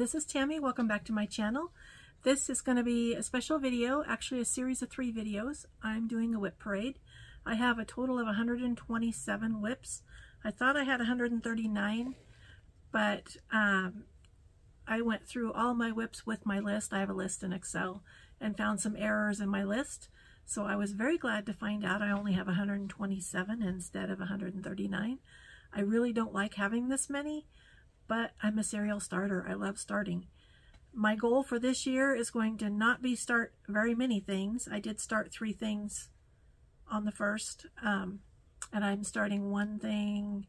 this is Tammy. Welcome back to my channel. This is going to be a special video, actually a series of 3 videos. I'm doing a WIP parade. I have a total of 127 WIPs. I thought I had 139, but I went through all my WIPs with my list. I have a list in Excel and found some errors in my list. So I was very glad to find out I only have 127 instead of 139. I really don't like having this many, but I'm a serial starter. I love starting. My goal for this year is going to not be start very many things. I did start 3 things on the 1st, and I'm starting 1 thing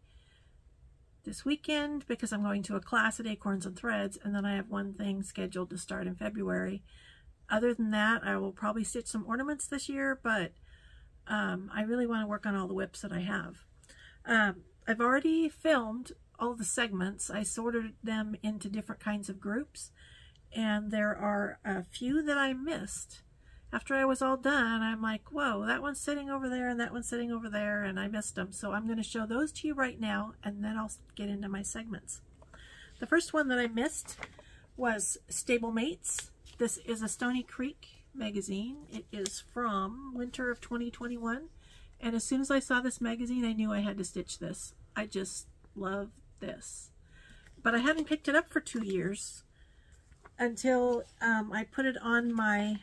this weekend because I'm going to a class at Acorns and Threads, and then I have 1 thing scheduled to start in February. Other than that, I will probably stitch some ornaments this year, but I really want to work on all the WIPs that I have. I've already filmed all the segments. I sorted them into different kinds of groups, and there are a few that I missed. After I was all done, I'm like, whoa, that one's sitting over there and that one's sitting over there, and I missed them. So I'm going to show those to you right now, and then I'll get into my segments. The first one that I missed was Stablemates. This is a Stony Creek magazine. It is from winter of 2021, and as soon as I saw this magazine, I knew I had to stitch this. I just love this. But I hadn't picked it up for 2 years until I put it on my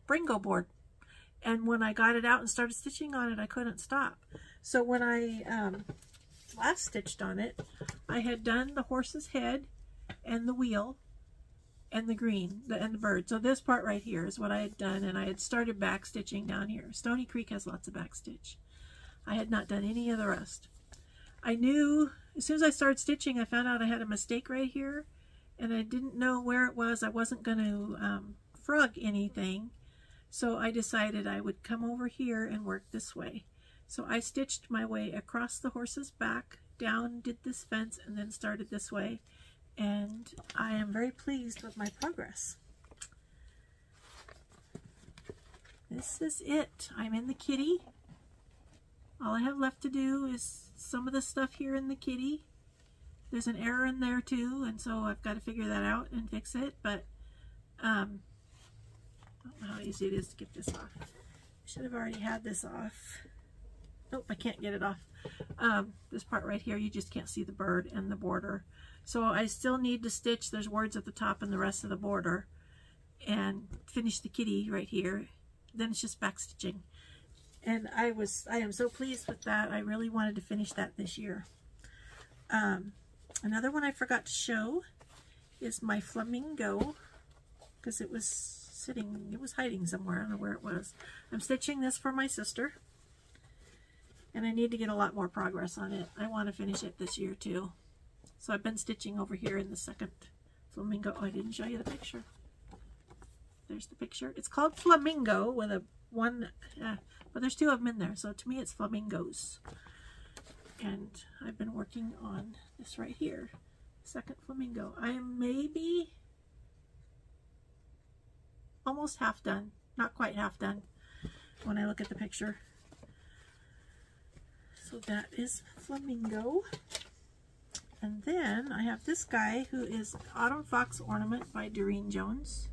Bringo board. And when I got it out and started stitching on it, I couldn't stop. So when I last stitched on it, I had done the horse's head and the wheel and the green and the bird. So this part right here is what I had done, and I had started back stitching down here. Stony Creek has lots of back stitch. I had not done any of the rest. I knew as soon as I started stitching, I found out I had a mistake right here, and I didn't know where it was. I wasn't going to frog anything, so I decided I would come over here and work this way. So I stitched my way across the horse's back, down, did this fence, and then started this way, and I am very pleased with my progress. This is it. I'm in the kitty. All I have left to do is some of the stuff here in the kitty. There's an error in there too, and so I've got to figure that out and fix it, but I don't know how easy it is to get this off. I should have already had this off. Nope, I can't get it off. This part right here, you just can't see the bird and the border. So I still need to stitch, there's words at the top and the rest of the border, and finish the kitty right here. Then it's just back stitching. And I am so pleased with that. I really wanted to finish that this year. Another one I forgot to show is my Flamingo, because it was hiding somewhere. I don't know where it was. I'm stitching this for my sister, and I need to get a lot more progress on it. I want to finish it this year too. So I've been stitching over here in the second Flamingo. Oh, I didn't show you the picture. There's the picture. It's called Flamingo with a one, but there's 2 of them in there. So to me, it's flamingos. And I've been working on this right here, second Flamingo. I am maybe almost half done, not quite half done when I look at the picture. So that is Flamingo. And then I have this guy who is Autumn Fox Ornament by Doreen Jones.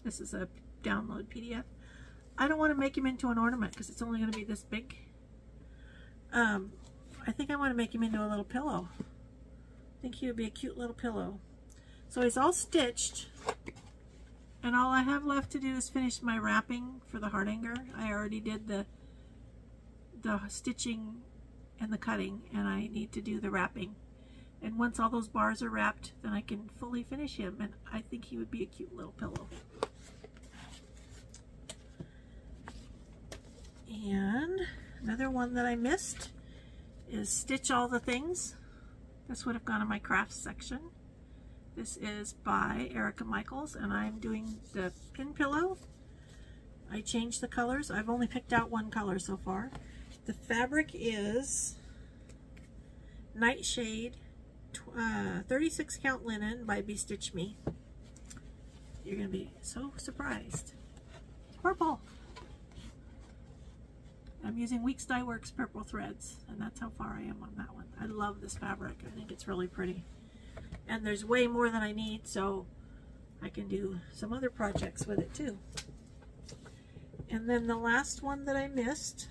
This is a download PDF. I don't want to make him into an ornament because it's only going to be this big. I think I want to make him into a little pillow. I think he would be a cute little pillow. So he's all stitched, and all I have left to do is finish my wrapping for the heart hanger. I already did the stitching and the cutting, and I need to do the wrapping. And once all those bars are wrapped, then I can fully finish him, and I think he would be a cute little pillow. And another one that I missed is Stitch All the Things. This would have gone in my crafts section. This is by Erica Michaels, and I'm doing the pin pillow. I changed the colors. I've only picked out 1 color so far. The fabric is Nightshade 36 count linen by Bestitch Me. You're going to be so surprised. It's purple. I'm using Weeks Dye Works purple threads, and that's how far I am on that one. I love this fabric. I think it's really pretty. And there's way more than I need, so I can do some other projects with it too. And then the last one that I missed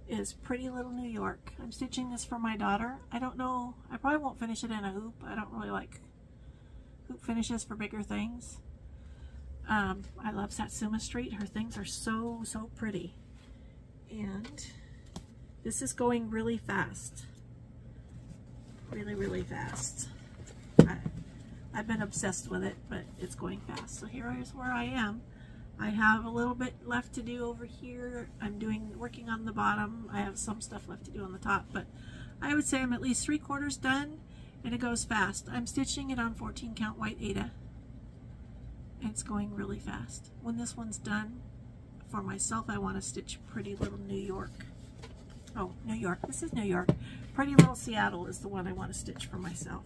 is Pretty Little New York. I'm stitching this for my daughter. I don't know, I probably won't finish it in a hoop. I don't really like hoop finishes for bigger things. I love Satsuma Street. Her things are so pretty. And this is going really fast. Really fast. I've been obsessed with it, but it's going fast. So here is where I am. I have a little bit left to do over here. I'm working on the bottom. I have some stuff left to do on the top, but I would say I'm at least 3/4 done, and it goes fast. I'm stitching it on 14 count white Ada. It's going really fast. When this one's done, for myself, I want to stitch Pretty Little New York. Oh, New York. This is New York. Pretty Little Seattle is the one I want to stitch for myself.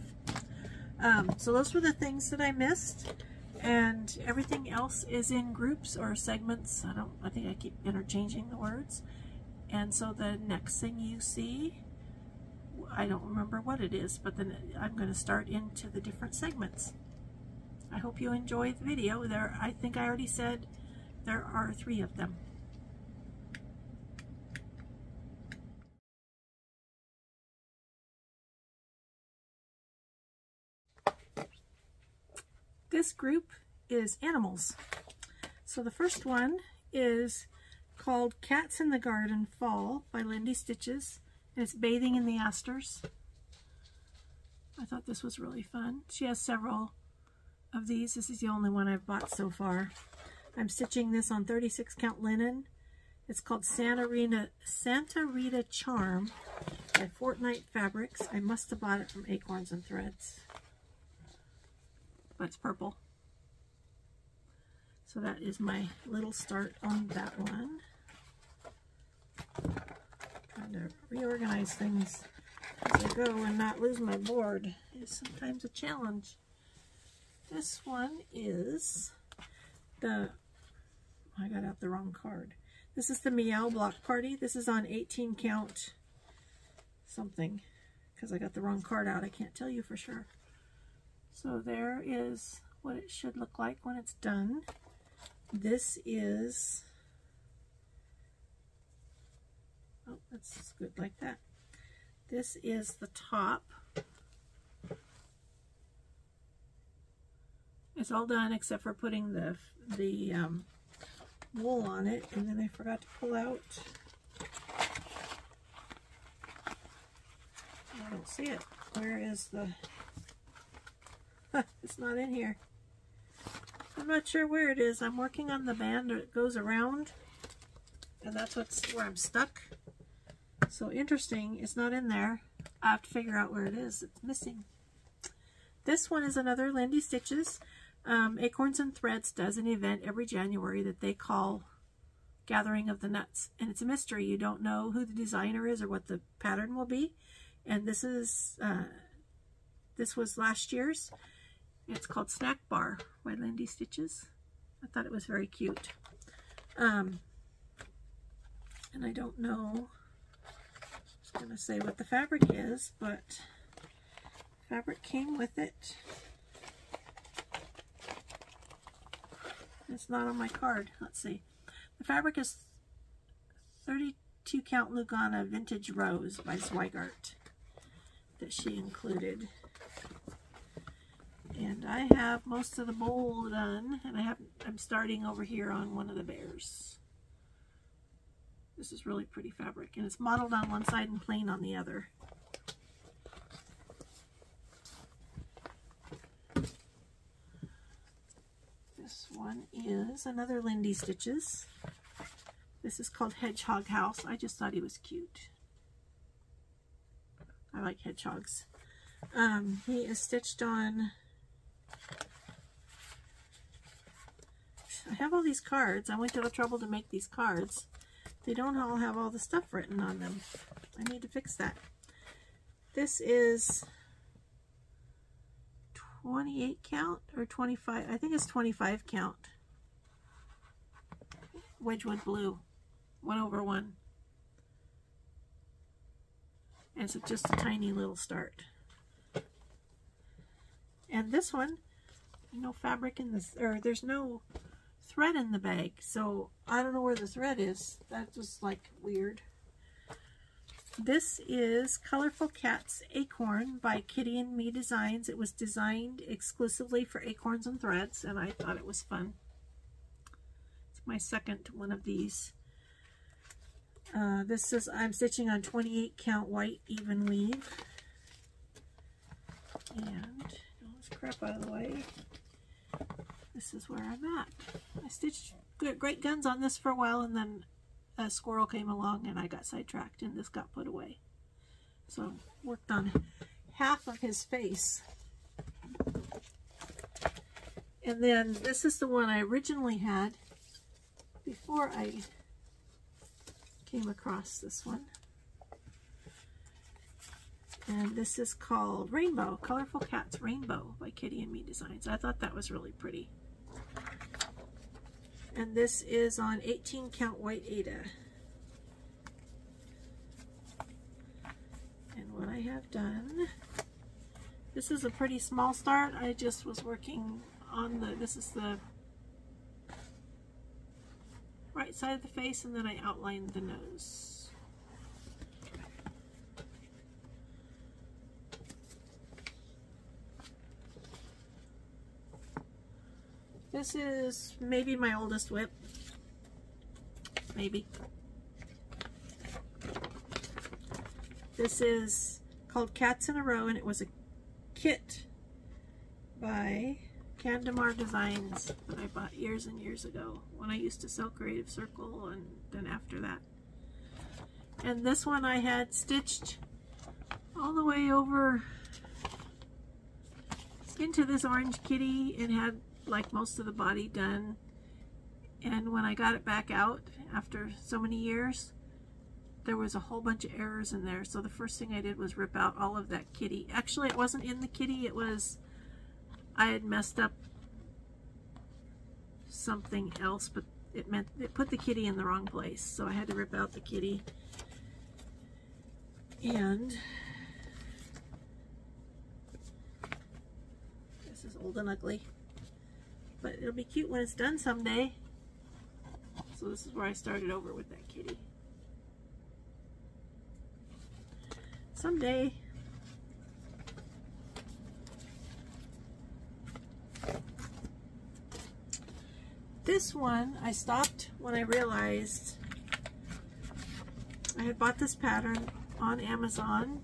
So those were the things that I missed, and everything else is in groups or segments. I think I keep interchanging the words. And so the next thing you see, I don't remember what it is, but then I'm going to start into the different segments. I hope you enjoy the video. I think I already said there are 3 of them. This group is animals. So the first one is called Cats in the Garden Fall by Lindy Stitches, and it's bathing in the asters. I thought this was really fun. She has several of these. This is the only one I've bought so far. I'm stitching this on 36 count linen. It's called Santa Rita Charm by Fortnite Fabrics. I must have bought it from Acorns and Threads. But it's purple. So that is my little start on that one. Trying to reorganize things as I go and not lose my board is sometimes a challenge. This one is I got out the wrong card. This is the Meow Block Party. This is on 18 count something, because I got the wrong card out. I can't tell you for sure. So there is what it should look like when it's done. This is, oh, that's good like that. This is the top. It's all done except for putting the wool on it, and then I forgot to pull out. I don't see it. Where is the... It's not in here. I'm not sure where it is. I'm working on the band that goes around, and that's where I'm stuck. So interesting, it's not in there. I have to figure out where it is. It's missing. This one is another Lindy Stitches. Acorns and Threads does an event every January that they call Gathering of the Nuts, and it's a mystery. You don't know who the designer is or what the pattern will be, and this was last year's. It's called Snack Bar by Lindy Stitches. I thought it was very cute. And I don't know, I was going to say what the fabric is, but fabric came with it. It's not on my card. Let's see. The fabric is 32 count Lugana Vintage Rose by Zweigart that she included. And I have most of the bowl done, and I'm starting over here on one of the bears. This is really pretty fabric, and it's mottled on one side and plain on the other. This one is another Lindy Stitches. This is called Hedgehog House. I just thought he was cute. I like hedgehogs. He is stitched on... I have all these cards. I went to the trouble to make these cards. They don't all have all the stuff written on them. I need to fix that. This is 28 count or 25. I think it's 25 count. Wedgwood Blue. 1/1. And it's just a tiny little start. And this one, no fabric in this, or there's no thread in the bag, so I don't know where the thread is. That was like weird. This is Colorful Cat's Acorn by Kitty and Me Designs. It was designed exclusively for acorns and threads, and I thought it was fun. It's my second one of these. This is, I'm stitching on 28 count white even weave. And let's crap out of the way. This is where I'm at. I stitched great guns on this for a while, and then a squirrel came along and I got sidetracked and this got put away. So worked on half of his face. And then this is the one I originally had before I came across this one. And this is called Rainbow, Colorful Cat's Rainbow by Kitty and Me Designs. I thought that was really pretty. And this is on 18 count white Ada. And what I have done, this is a pretty small start. I just was working on the, this is the right side of the face, and then I outlined the nose. This is maybe my oldest WIP. Maybe. This is called Cats in a Row, and it was a kit by Candemar Designs that I bought years and years ago when I used to sell Creative Circle, and then after that. And this one I had stitched all the way over into this orange kitty and had like most of the body done, and when I got it back out after so many years, there was a whole bunch of errors in there. So the first thing I did was rip out all of that kitty. Actually, it wasn't in the kitty, it was, I had messed up something else, but it meant it put the kitty in the wrong place, so I had to rip out the kitty. And this is old and ugly, but it'll be cute when it's done someday. So this is where I started over with that kitty. Someday. This one I stopped when I realized I had bought this pattern on Amazon.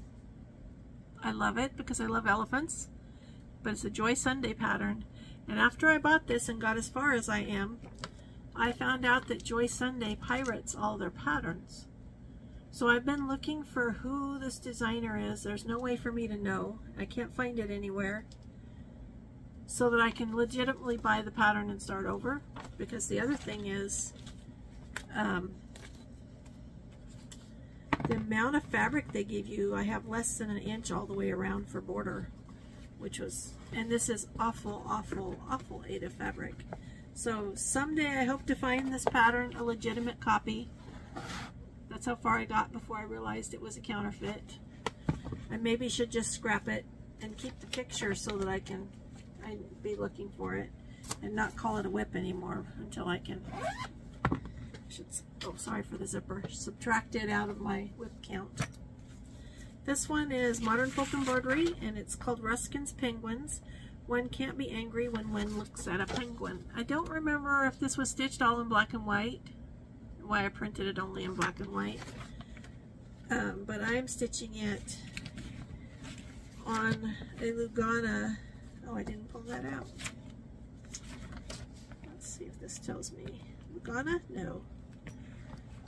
I love it because I love elephants, but it's a Joy Sunday pattern. And after I bought this and got as far as I am, I found out that Joy Sunday pirates all their patterns. So I've been looking for who this designer is. There's no way for me to know. I can't find it anywhere. So that I can legitimately buy the pattern and start over. Because the other thing is, the amount of fabric they give you, I have less than an inch all the way around for border. Which was, and this is awful, awful, awful Ada fabric. So someday I hope to find this pattern a legitimate copy. That's how far I got before I realized it was a counterfeit. I maybe should just scrap it and keep the picture so that I'd be looking for it and not call it a WIP anymore until I can, oh sorry for the zipper, subtract it out of my WIP count. This one is Modern Folk Embroidery, and it's called Ruskin's Penguins. One can't be angry when one looks at a penguin. I don't remember if this was stitched all in black and white, why I printed it only in black and white. But I'm stitching it on a Lugana. Oh, I didn't pull that out. Let's see if this tells me. Lugana? No.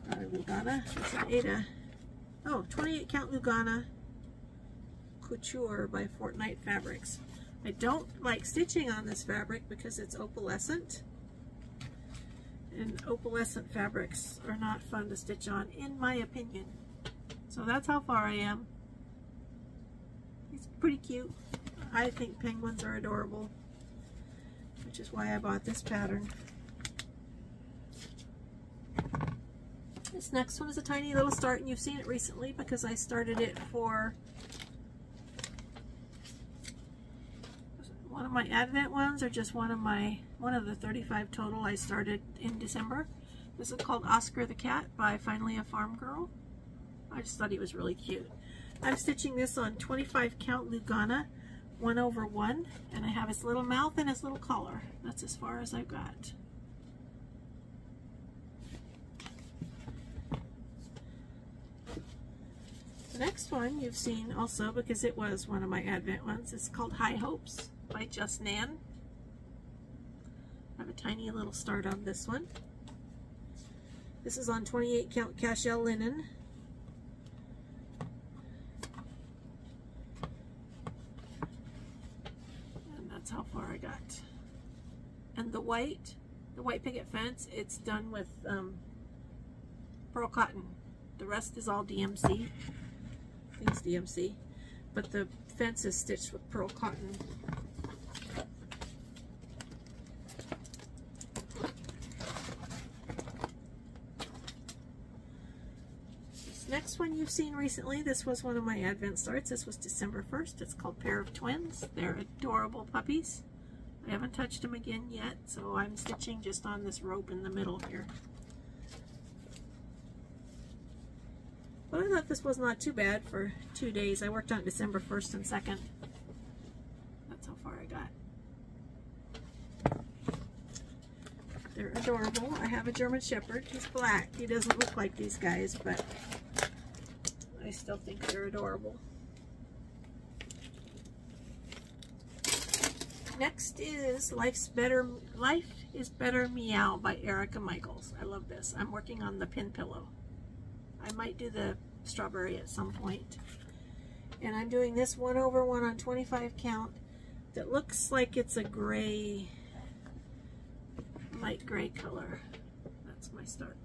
Not a Lugana. It's an Ada. Oh, 28 count Lugana Couture by Fortnite Fabrics. I don't like stitching on this fabric because it's opalescent. And opalescent fabrics are not fun to stitch on, in my opinion. So that's how far I am. He's pretty cute. I think penguins are adorable, which is why I bought this pattern. This next one is a tiny little start, and you've seen it recently because I started it for one of my Advent ones, or just one of the 35 total I started in December. This is called Oscar the Cat by Finally a Farm Girl. I just thought he was really cute. I'm stitching this on 25 count Lugana 1/1, and I have his little mouth and his little collar. That's as far as I've got. The next one you've seen also because it was one of my Advent ones. It's called High Hopes by Just Nan. I have a tiny little start on this one. This is on 28 count cashel linen. And that's how far I got. And the white picket fence, it's done with pearl cotton. The rest is all DMC. I think it's DMC. But the fence is stitched with pearl cotton. This next one you've seen recently, this was one of my Advent starts. This was December 1st. It's called Pair of Twins. They're adorable puppies. I haven't touched them again yet, so I'm stitching just on this rope in the middle here. But I thought this was not too bad for 2 days. I worked on December 1st and 2nd. That's how far I got. They're adorable. I have a German Shepherd. He's black. He doesn't look like these guys, but I still think they're adorable. Next is Life is Better Meow by Erica Michaels. I love this. I'm working on the pin pillow. I might do the strawberry at some point. And I'm doing this 1/1 on 25 count that looks like it's a gray, light gray color. That's my start.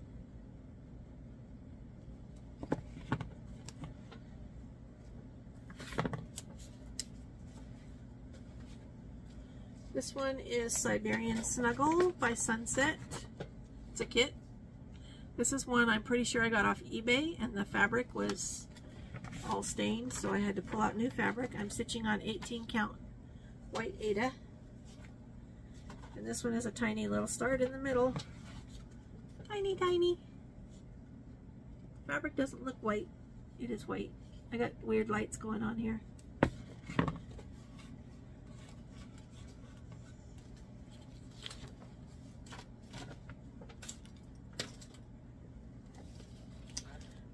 This one is Siberian Snuggle by Sunset. It's a kit. This is one I'm pretty sure I got off eBay, and the fabric was all stained, so I had to pull out new fabric. I'm stitching on 18 count white Ada. And this one has a tiny little start in the middle. Tiny, tiny. Fabric doesn't look white. It is white. I got weird lights going on here.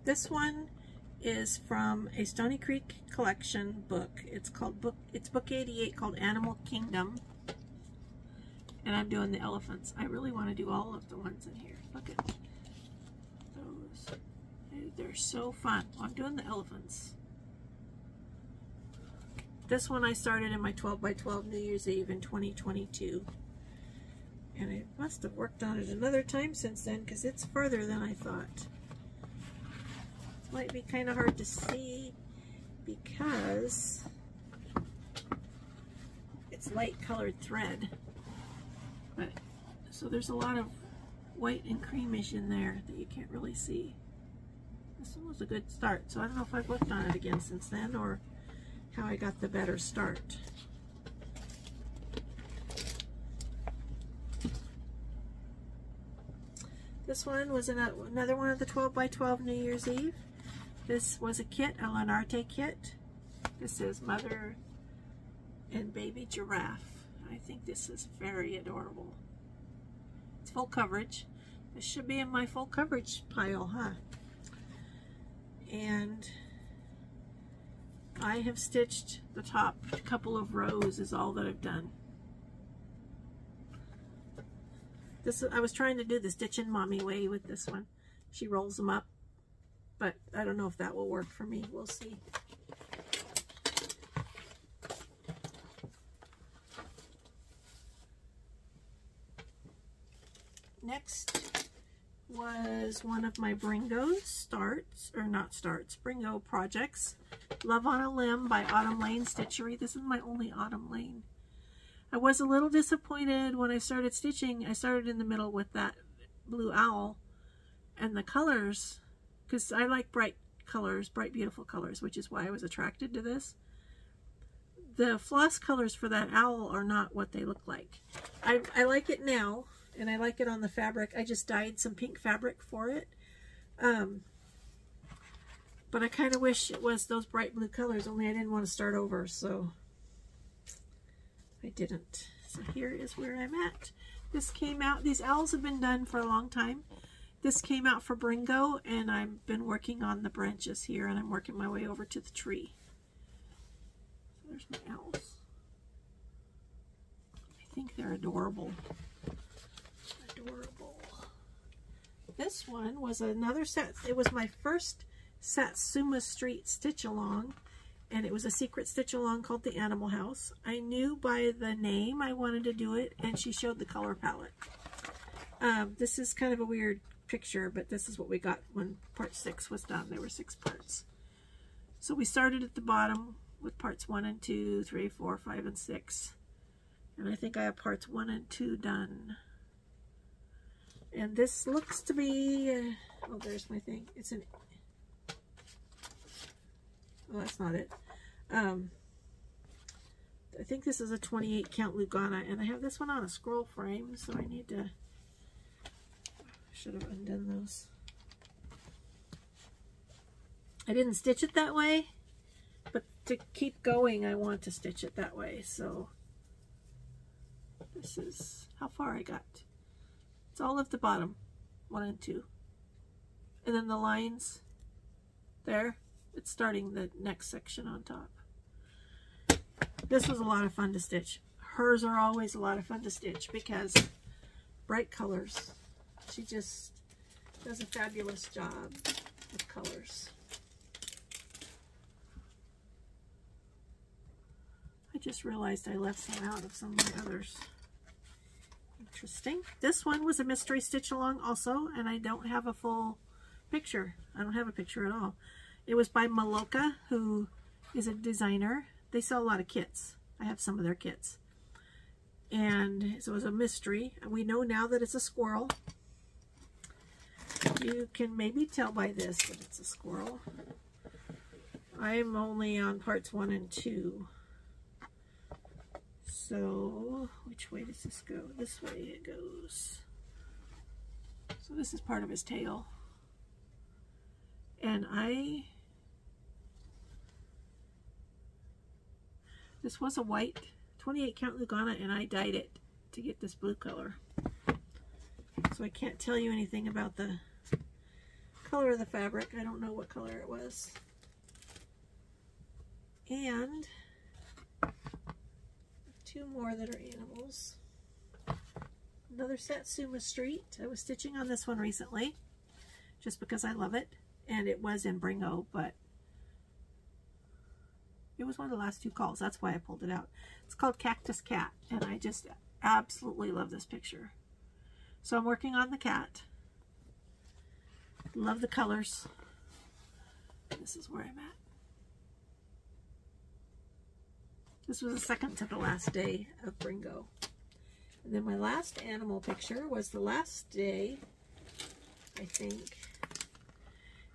This one is from a Stony Creek collection book. It's book 88 called Animal Kingdom. And I'm doing the elephants. I really want to do all of the ones in here. Look at those. They're so fun. I'm doing the elephants. This one I started in my 12x12 New Year's Eve in 2022. And I must have worked on it another time since then because it's further than I thought. Might be kind of hard to see because it's light colored thread, but so there's a lot of white and creamish in there that you can't really see. This one was a good start, so I don't know if I've worked on it again since then or how I got the better start. This one was another one of the 12x12 New Year's Eve. This was a kit, a Lanarte kit. This is Mother and Baby Giraffe. I think this is very adorable. It's full coverage. This should be in my full coverage pile, huh? And I have stitched the top couple of rows is all that I've done. I was trying to do the Stitchin' Mommy way with this one. She rolls them up. But I don't know if that will work for me. We'll see. Next was one of my Bringo Bringo projects. Love on a Limb by Autumn Lane Stitchery. This is my only Autumn Lane. I was a little disappointed when I started stitching. I started in the middle with that blue owl. And the colors, because I like bright colors, bright beautiful colors, which is why I was attracted to this. The floss colors for that owl are not what they look like. I like it now, and I like it on the fabric. I just dyed some pink fabric for it. But I kind of wish it was those bright blue colors, only I didn't want to start over, so I didn't. So here is where I'm at. This came out, these owls have been done for a long time. This came out for Bringo, and I've been working on the branches here, and I'm working my way over to the tree. So there's my owls. I think they're adorable. Adorable. This one was another set. It was my first Satsuma Street stitch along, and it was a secret stitch along called the Animal House. I knew by the name I wanted to do it, and she showed the color palette. This is kind of a weird picture, but this is what we got when part 6 was done. There were 6 parts. So we started at the bottom with parts 1 and 2, 3, 4, 5, and 6. And I think I have parts 1 and 2 done. And this looks to be, oh, there's my thing. It's an, oh, that's not it. I think this is a 28 count Lugana, and I have this one on a scroll frame, so I need to, should have undone those. I didn't stitch it that way, but to keep going, I want to stitch it that way, so this is how far I got. It's all of the bottom, 1 and 2. And then the lines there, it's starting the next section on top. This was a lot of fun to stitch. Hers are always a lot of fun to stitch because bright colors. She just does a fabulous job with colors. I just realized I left some out of some of my others. Interesting. This one was a mystery stitch along also, and I don't have a full picture. I don't have a picture at all. It was by Maloka, who is a designer. They sell a lot of kits. I have some of their kits. And so it was a mystery. We know now that it's a squirrel. You can maybe tell by this that it's a squirrel. I'm only on parts 1 and 2. So, which way does this go? This way it goes. So this is part of his tail. And this was a white 28 count Lugana, and I dyed it to get this blue color. So I can't tell you anything about the color of the fabric. I don't know what color it was. And 2 more that are animals. Another Satsuma Street. I was stitching on this one recently just because I love it, and it was in Bringo, but it was one of the last 2 calls. That's why I pulled it out. It's called Cactus Cat, and I just absolutely love this picture. So I'm working on the cat. Love the colors. This is where I'm at. This was the second to the last day of Bringo. And then my last animal picture was the last day, I think.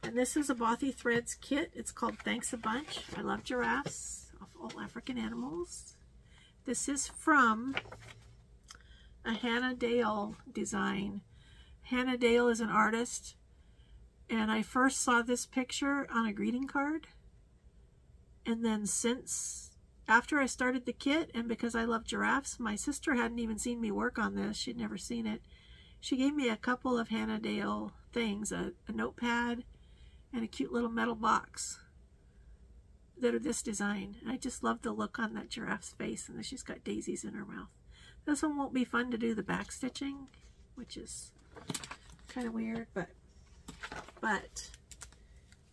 And this is a Bothy Threads kit. It's called Thanks a Bunch. I love giraffes, all African animals. This is from a Hannah Dale design. Hannah Dale is an artist, and I first saw this picture on a greeting card. And then after I started the kit, and because I love giraffes, my sister hadn't even seen me work on this. She'd never seen it. She gave me a couple of Hannah Dale things, a notepad and a cute little metal box that are this design. I just love the look on that giraffe's face, and then she's got daisies in her mouth. This one won't be fun to do the back stitching, which is kind of weird,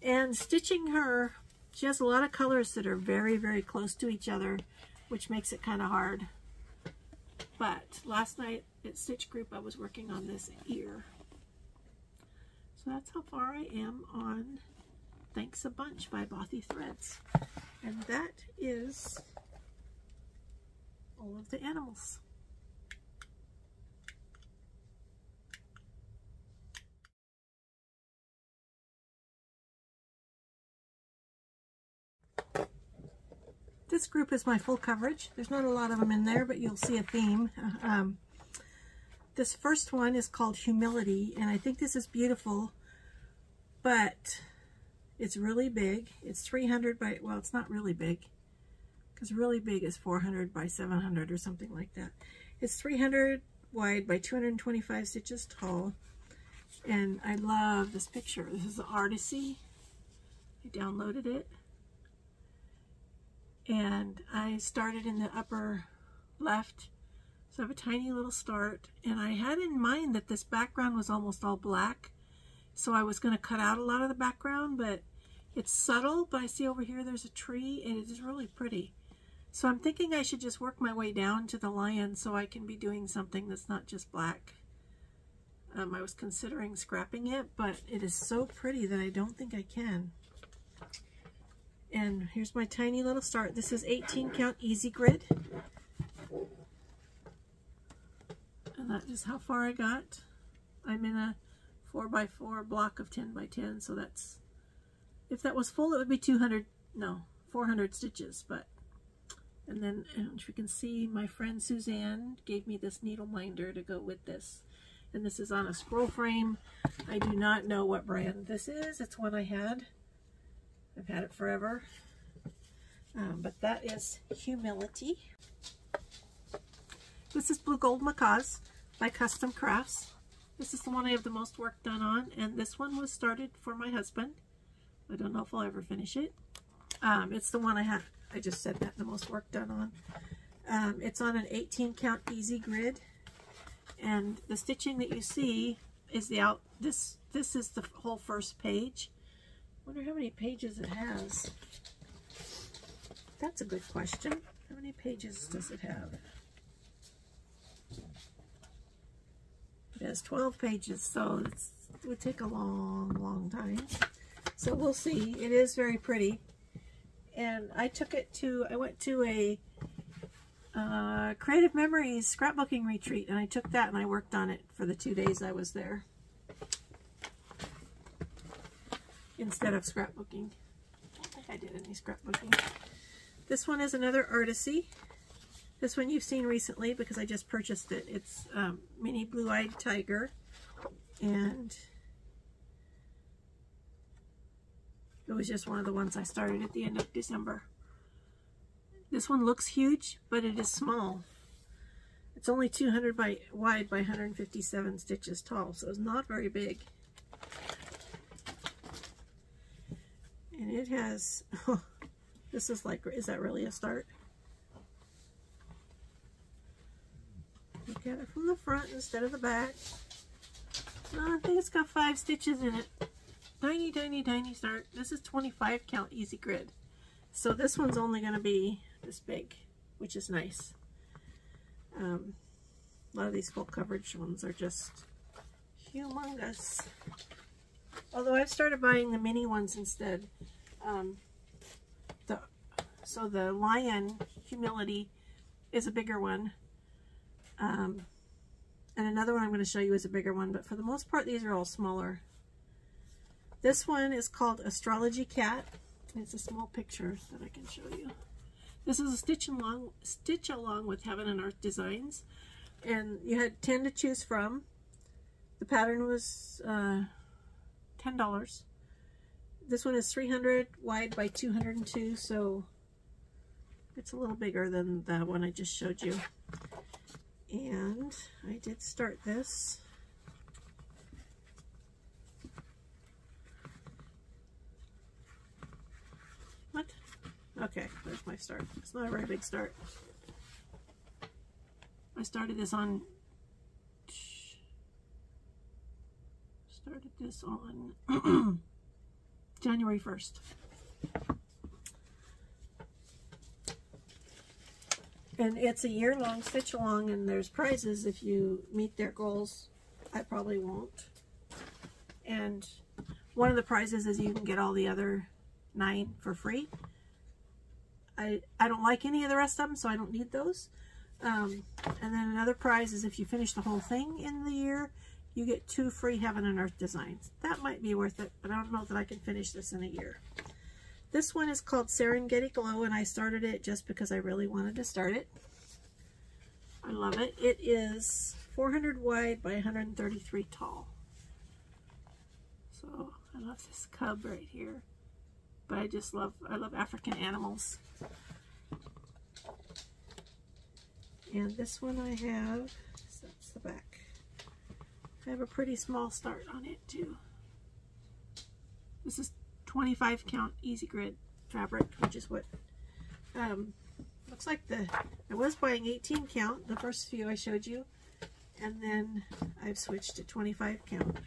and stitching her, she has a lot of colors that are very, very close to each other, which makes it kind of hard. But last night at Stitch Group, I was working on this ear. So that's how far I am on Thanks a Bunch by Bothy Threads. And that is all of the animals. This group is my full coverage. There's not a lot of them in there, but you'll see a theme. This first one is called Humility, and I think this is beautiful, but it's really big. It's 300 by, well, it's not really big, because really big is 400 by 700 or something like that. It's 300 wide by 225 stitches tall, and I love this picture. This is the Arsy. I downloaded it, and I started in the upper left. So I have a tiny little start, and I had in mind that this background was almost all black, so I was going to cut out a lot of the background, but it's subtle. But I see over here there's a tree, and it is really pretty. So I'm thinking I should just work my way down to the lion so I can be doing something that's not just black. I was considering scrapping it, but it is so pretty that I don't think I can. And here's my tiny little start. This is 18 count easy grid. And that is how far I got. I'm in a 4x4 block of 10x10, so that's, if that was full, it would be 400 stitches, but, and then, as you can see, my friend Suzanne gave me this needle minder to go with this, and this is on a scroll frame. I do not know what brand this is. It's one I had. I've had it forever, but that is Humility. This is Blue Gold Maz by Custom Crafts. This is the one I have the most work done on, and this one was started for my husband. I don't know if I'll ever finish it. It's the one I just said that, the most work done on. It's on an 18 count easy grid, and the stitching that you see is this is the whole first page. I wonder how many pages it has. That's a good question. How many pages does it have? It has 12 pages, so it would take a long time. So we'll see. It is very pretty. And I went to a Creative Memories scrapbooking retreat, and I took that and I worked on it for the 2 days I was there, instead of scrapbooking. I don't think I did any scrapbooking. This one is another Arsy. This one you've seen recently because I just purchased it. It's Mini Blue-Eyed Tiger, and it was just one of the ones I started at the end of December. This one looks huge, but it is small. It's only 200 wide by 157 stitches tall, so it's not very big. And it has, oh, this is like, is that really a start? Look at it from the front instead of the back. Oh, I think it's got 5 stitches in it. Tiny, tiny, tiny start. This is 25 count easy grid. So this one's only going to be this big, which is nice. A lot of these full coverage ones are just humongous. Although I've started buying the mini ones instead. So the Lion Humility is a bigger one. And another one I'm going to show you is a bigger one, but for the most part these are all smaller. This one is called Astrology Cat. It's a small picture that I can show you. This is a stitch along with Heaven and Earth Designs, and you had 10 to choose from. The pattern was $10. This one is 300 wide by 202, so it's a little bigger than the one I just showed you. And I did start this. What? Okay, there's my start. It's not a very big start. I started this on January 1st. And it's a year-long stitch along, and there's prizes if you meet their goals. I probably won't. And one of the prizes is you can get all the other 9 for free. I don't like any of the rest of them, so I don't need those. And then another prize is if you finish the whole thing in the year, you get 2 free Heaven and Earth designs. That might be worth it, but I don't know that I can finish this in a year. This one is called Serenety Glow, and I started it just because I really wanted to start it. I love it. It is 400 wide by 133 tall. So I love this cub right here. But I love African animals. And this one I have, so that's the back. I have a pretty small start on it too. This is 25 count easy grid fabric, which is what looks like I was buying 18 count the first few I showed you, and then I've switched to 25 count.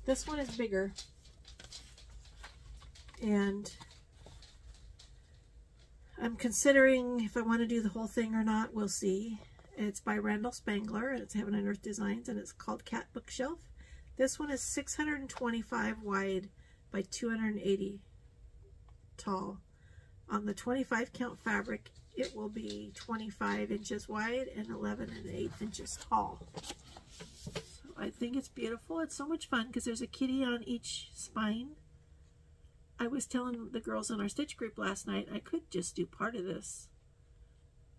This one is bigger, and I'm considering if I want to do the whole thing or not. We'll see. It's by Randall Spangler, and it's Heaven and Earth Designs, and it's called Cat Bookshelf. This one is 625 wide by 280 tall. On the 25 count fabric, it will be 25 inches wide and 11 1/8 inches tall. So I think it's beautiful. It's so much fun because there's a kitty on each spine. I was telling the girls in our stitch group last night, I could just do part of this.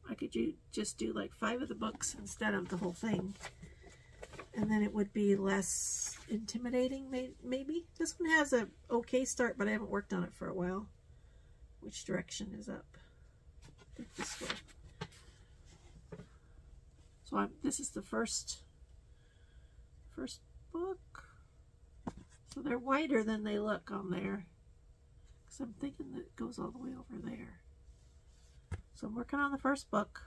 I could just do like 5 of the books instead of the whole thing. And then it would be less intimidating, maybe. This one has a okay start, but I haven't worked on it for a while. Which direction is up? I think this way. So this is the first book. So they're wider than they look on there. Because I'm thinking that it goes all the way over there. So I'm working on the first book.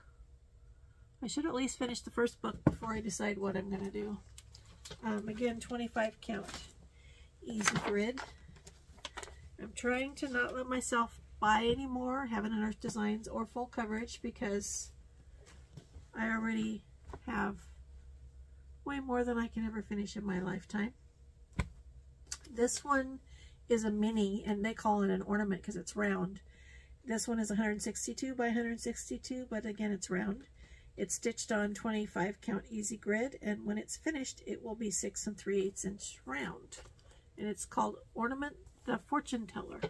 I should at least finish the first book before I decide what I'm going to do. Again, 25 count easy grid. I'm trying to not let myself buy any more Heaven and Earth Designs or full coverage because I already have way more than I can ever finish in my lifetime. This one is a mini, and they call it an ornament because it's round. This one is 162 by 162, but again, it's round. It's stitched on 25 count easy grid, and when it's finished, it will be 6 3/8 inch round. And it's called Ornament, the Fortune Teller.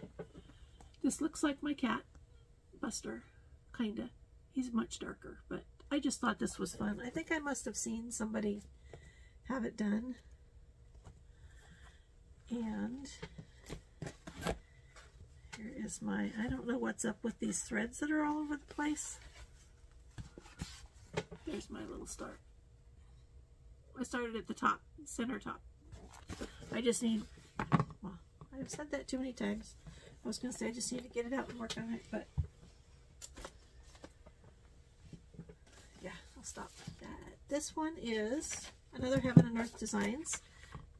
This looks like my cat, Buster, kinda. He's much darker, but I just thought this was fun. I think I must have seen somebody have it done. And here is my, I don't know what's up with these threads that are all over the place. There's my little start. I started at the top, center top. I just need, well, I've said that too many times. I was going to say I just need to get it out and work on it, but yeah, I'll stop with that. This one is another Heaven and Earth Designs.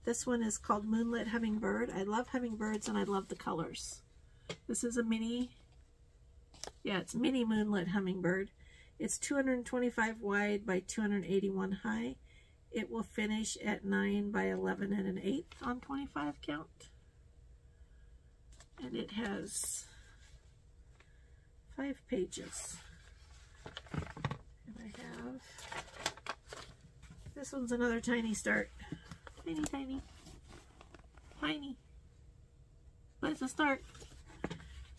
This one is called Moonlit Hummingbird. I love hummingbirds and I love the colors. This is a mini, yeah, it's mini Moonlit Hummingbird. It's 225 wide by 281 high. It will finish at 9 by 11 1/8 on 25 count. And it has 5 pages. And I have, this one's another tiny start. Tiny, tiny, tiny. But it's a start.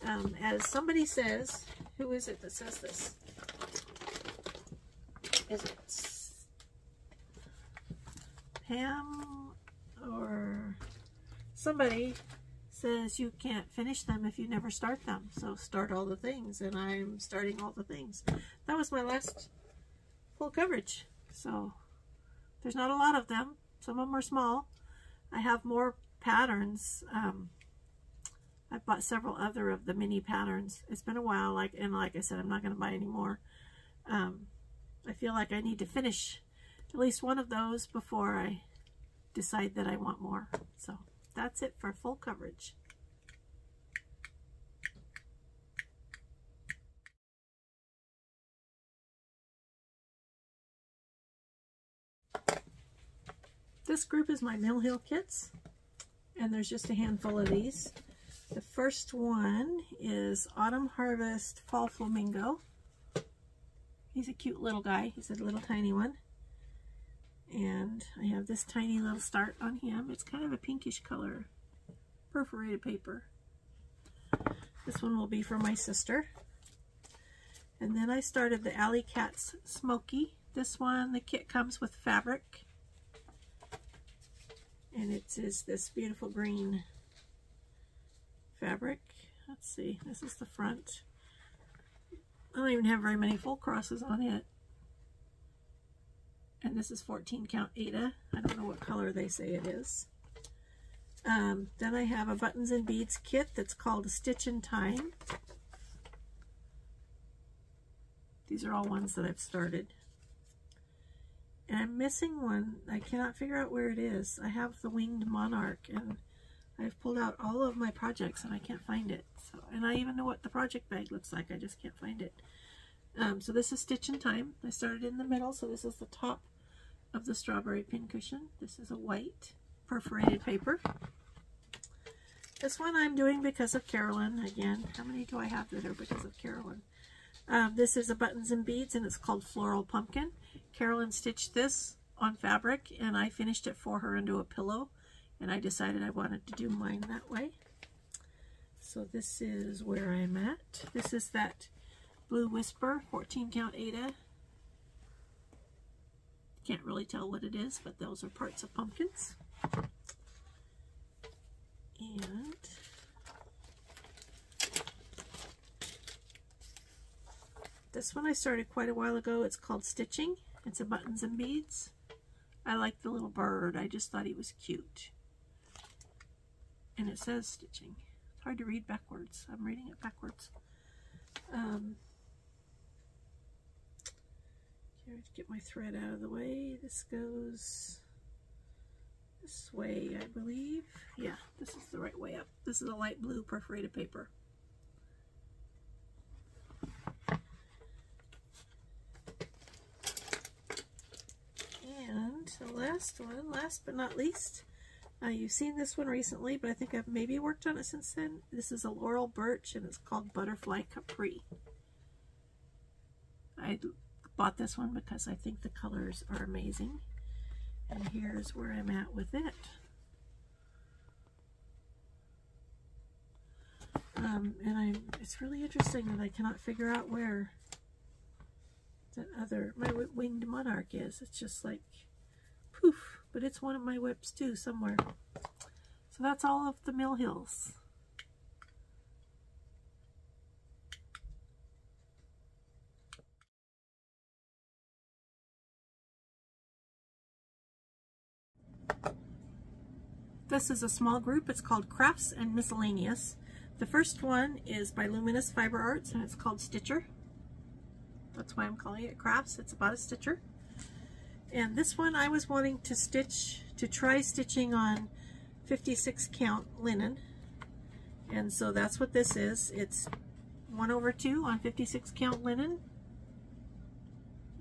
As somebody says, who is it that says this? Is it Pam or somebody says you can't finish them if you never start them. So start all the things, and I'm starting all the things. That was my last full coverage. So there's not a lot of them. Some of them are small. I have more patterns. I've bought several other of the mini patterns. It's been a while, and like I said, I'm not going to buy any more. I feel like I need to finish at least one of those before I decide that I want more. So that's it for full coverage. This group is my Mill Hill kits, and there's just a handful of these. The first one is Autumn Harvest Fall Flamingo. He's a cute little guy. He's a little tiny one. And I have this tiny little start on him. It's kind of a pinkish color, perforated paper. This one will be for my sister. And then I started the Alley Cat's Smokey. This one, the kit comes with fabric. And it is this beautiful green fabric. Let's see, this is the front. I don't even have very many full crosses on it. And this is 14 count Ada. I don't know what color they say it is. Then I have a buttons and beads kit that's called a Stitch in Time. These are all ones that I've started. And I'm missing one. I cannot figure out where it is. I have the winged Monarch, and I've pulled out all of my projects and I can't find it. So, and I even know what the project bag looks like. I just can't find it. So this is Stitch in Time. I started in the middle, so this is the top of the strawberry pincushion. This is a white perforated paper. This one I'm doing because of Carolyn. Again, how many do I have that are because of Carolyn? This is a buttons and beads, and it's called Floral Pumpkin. Carolyn stitched this on fabric, and I finished it for her into a pillow, and I decided I wanted to do mine that way. So this is where I'm at. This is that Blue Whisper 14 count Ada. Can't really tell what it is, but those are parts of pumpkins. And this one I started quite a while ago. It's called Stitching. It's a buttons and beads. I like the little bird. I just thought he was cute. And it says Stitching. It's hard to read backwards. I'm reading it backwards. Here, to get my thread out of the way. This goes this way, I believe. Yeah, this is the right way up. This is a light blue perforated paper. And the last one, last but not least, you've seen this one recently, but I think I've maybe worked on it since then. This is a Laurel Birch, and it's called Butterfly Capri. I bought this one because I think the colors are amazing. And here's where I'm at with it. It's really interesting that I cannot figure out where that my winged Monarch is. It's just like poof, but it's one of my whips too somewhere. So that's all of the Mill Hills. This is a small group. It's called Crafts and Miscellaneous. The first one is by Luminous Fiber Arts, and it's called Stitcher. That's why I'm calling it Crafts. It's about a stitcher. And this one I was wanting to try stitching on 56 count linen. And so that's what this is. It's 1/2 on 56 count linen.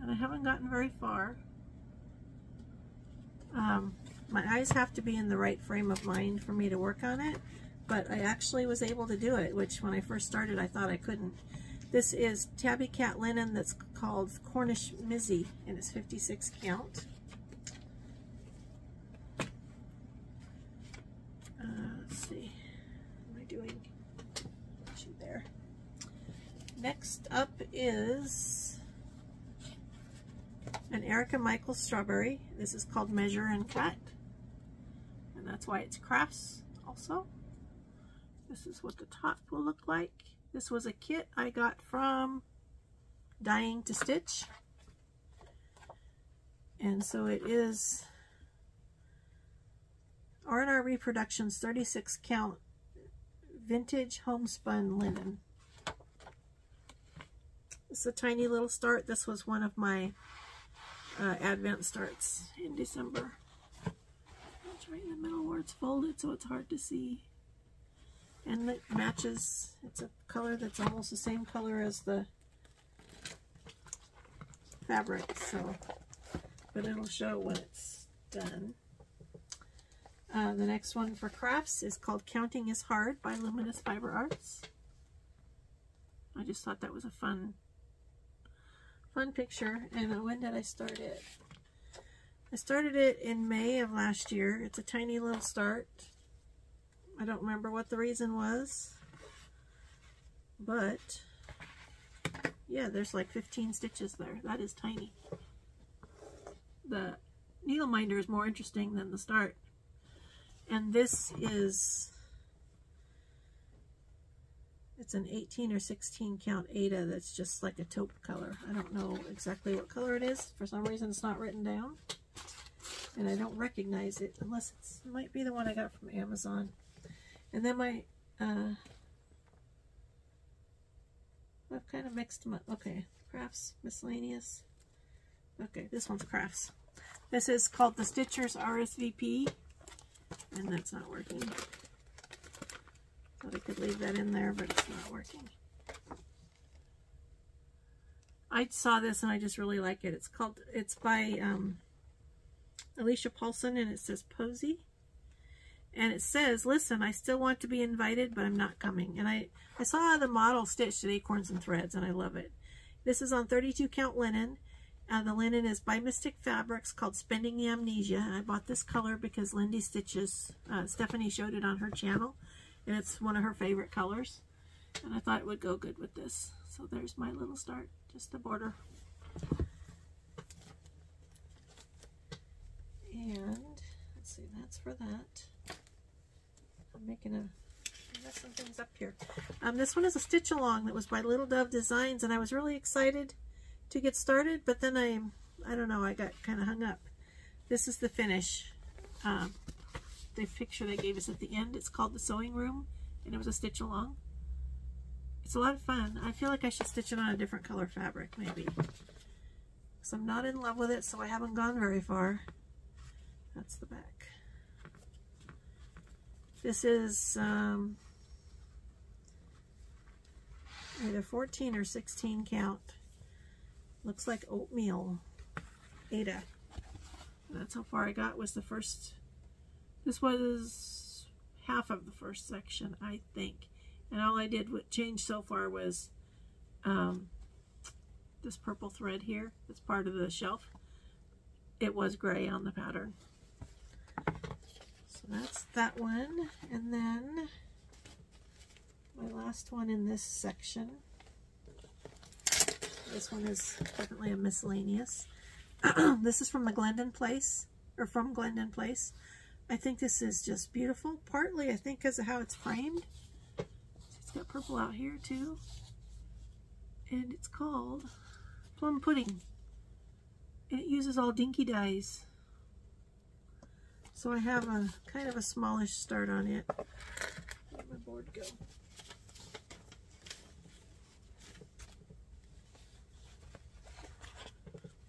And I haven't gotten very far. My eyes have to be in the right frame of mind for me to work on it, but I actually was able to do it, which when I first started I thought I couldn't. This is Tabby Cat linen that's called Cornish Mizzy, and it's 56 count. Let's see, what am I doing? There. Next up is an Erica Michaels strawberry. This is called Measure and Cut, and that's why it's Crafts also. This is what the top will look like. This was a kit I got from Dying to Stitch, and so it is R&R Reproductions 36 count vintage homespun linen. It's a tiny little start. This was one of my Advent starts in December. It's right in the middle where it's folded, so it's hard to see. And it matches, it's a color that's almost the same color as the fabric, so, but it'll show when it's done. The next one for crafts is called Counting is Hard by Luminous Fiber Arts. I just thought that was a fun picture. And when did I start it? I started it in May of last year. It's a tiny little start. I don't remember what the reason was, but yeah, there's like 15 stitches there. That is tiny. The needle minder is more interesting than the start. And this is, it's an 18 or 16 count Ada that's just like a taupe color. I don't know exactly what color it is. For some reason it's not written down. And I don't recognize it unless it might be the one I got from Amazon. And then my, I've kind of mixed them up. Okay, crafts, miscellaneous. Okay, this one's crafts. This is called the Stitcher's RSVP, and that's not working. Thought I could leave that in there, but it's not working. I saw this and I just really like it. It's by Alicia Paulson, and it says Posy. And it says, listen, I still want to be invited, but I'm not coming. And I saw the model stitched at Acorns and Threads, and I love it. This is on 32 count linen. The linen is by Mystic Fabrics, called Spending the Amnesia. And I bought this color because Lindy Stitches, Stephanie showed it on her channel. And it's one of her favorite colors. And I thought it would go good with this. So there's my little start, just a border. And let's see, that's for that. I'm messing things up here. This one is a stitch along that was by Little Dove Designs, and I was really excited to get started, but then I don't know, I got kind of hung up. This is the finish. The picture they gave us at the end, it's called the Sewing Room, and it was a stitch along. It's a lot of fun. I feel like I should stitch it on a different color fabric, maybe. Because I'm not in love with it, so I haven't gone very far. That's the back. This is either 14 or 16 count. Looks like Oatmeal Ada. And that's how far I got. Was the first. This was half of the first section, I think. And all I did with change so far was this purple thread here. That's part of the shelf. It was gray on the pattern. So that's that one. And then my last one in this section. This one is definitely a miscellaneous. This is from the Glendon Place, or from Glendon Place. I think this is just beautiful. Partly, I think, because of how it's framed. It's got purple out here too. And it's called Plum Pudding. And it uses all dinky dyes. So I have a kind of a smallish start on it. Where'd my board go?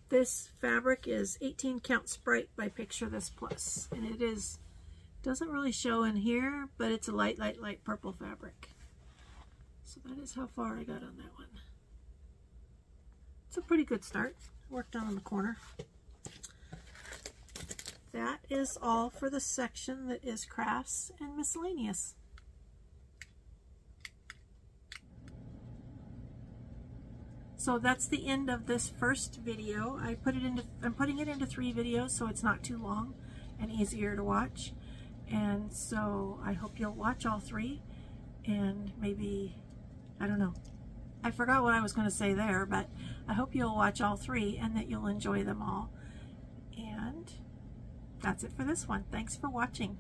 This fabric is 18 count Sprite by Picture This Plus, and it is, doesn't really show in here, but it's a light purple fabric. So that is how far I got on that one. It's a pretty good start. Worked on the corner. That is all for the section that is crafts and miscellaneous. So that's the end of this first video. I'm putting it into 3 videos so it's not too long and easier to watch. And so I hope you'll watch all 3, and maybe, I don't know. I forgot what I was going to say there, but I hope you'll watch all 3 and that you'll enjoy them all. And that's it for this one. Thanks for watching.